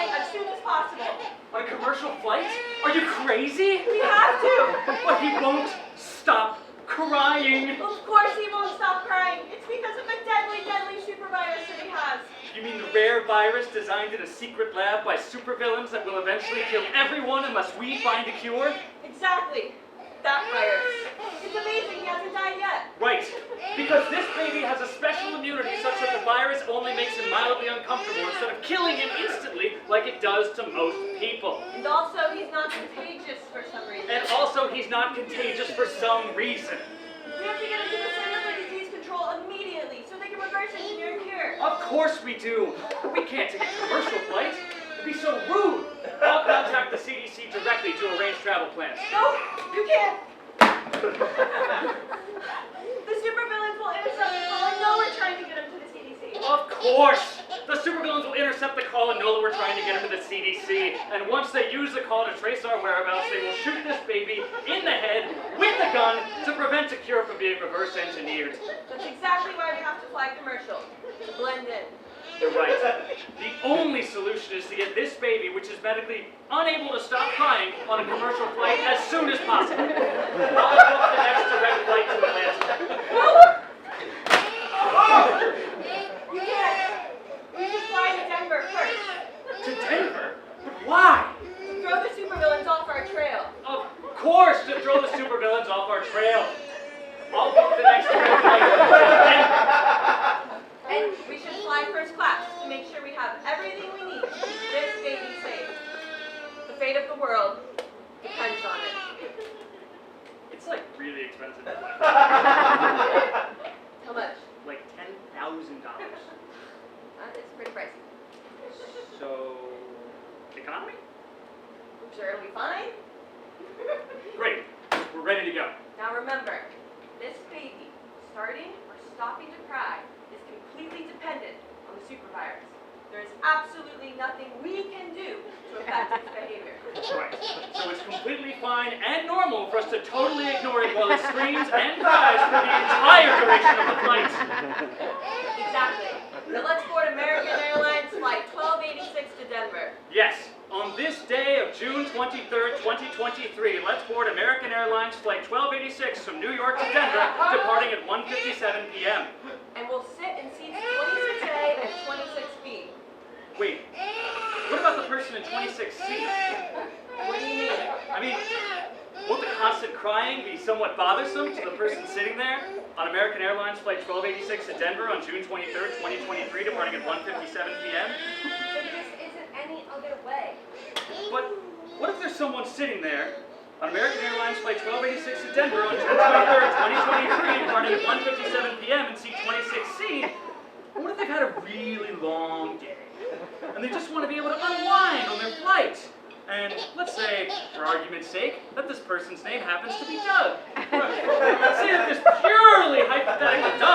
flying as soon as possible. On a commercial flight? Are you crazy? We have to. But he won't stop crying. Well, of course he won't stop crying. It's because of the deadly, deadly supervirus that he has. You mean the rare virus designed in a secret lab by supervillains that will eventually kill everyone unless we find a cure? Exactly. That virus. It's amazing he hasn't died yet. Right. Because this baby has a special immunity such that the virus only makes him mildly uncomfortable instead of killing him instantly like it does to most people. And also, he's not contagious for some reason. And also, he's not contagious for some reason. We have to get him to the Center for Disease Control immediately so they can reverse engineer a cure. Of course we do. We can't take a commercial flight. It'd be so rude. I'll contact the CDC directly to arrange travel plans. No, you can't. The supervillains will intercept the call and know we're trying to get him to the CDC. Of course! The supervillains will intercept the call and know that we're trying to get him to the CDC. And once they use the call to trace our whereabouts, they will shoot this baby in the head with a gun to prevent a cure from being reverse engineered. That's exactly why we have to fly commercial. To blend in. You're right. The only solution is to get this baby, which is medically unable to stop crying, on a commercial flight as soon as possible. I'll book the next direct flight to Atlanta. You can't. We should fly to Denver first. To Denver? But why? To throw the supervillains off our trail. Of course, to throw the supervillains off our trail. I'll book the next direct flight to Denver. And we should fly first class to make sure we have everything we need to keep this baby safe. The fate of the world depends on it. It's like really expensive. How much? Like $10,000. It's pretty pricey. So, economy? I'm sure it'll be fine. Great. We're ready to go. Now remember, this baby, starting or stopping to cry, is completely dependent on the supervirus. There is absolutely nothing we can do to affect its behavior. Right. So it's completely fine and normal for us to totally ignore it while it screams and cries for the entire duration of the flight. Exactly. Now let's board American Airlines Flight 1286 to Denver. Yes. On this day of June 23rd, 2023, let's board American Airlines Flight 1286 from New York to Denver, departing at 1:57 p.m. And we'll sit in seats 26A and 26B. Wait, what about the person in 26C? What do you mean? I mean, won't the constant crying be somewhat bothersome to the person sitting there on American Airlines Flight 1286 to Denver on June 23rd, 2023, departing at 1:57 p.m.? There just isn't any other way. But what if there's someone sitting there on American Airlines Flight 1286 to Denver on June 23rd, 2023, departing at 1:57 p.m. in seat 26C? What if they've had a really long day and they just want to be able to unwind on their flight? And let's say, for argument's sake, that this person's name happens to be Doug. Let's say that this purely hypothetical Doug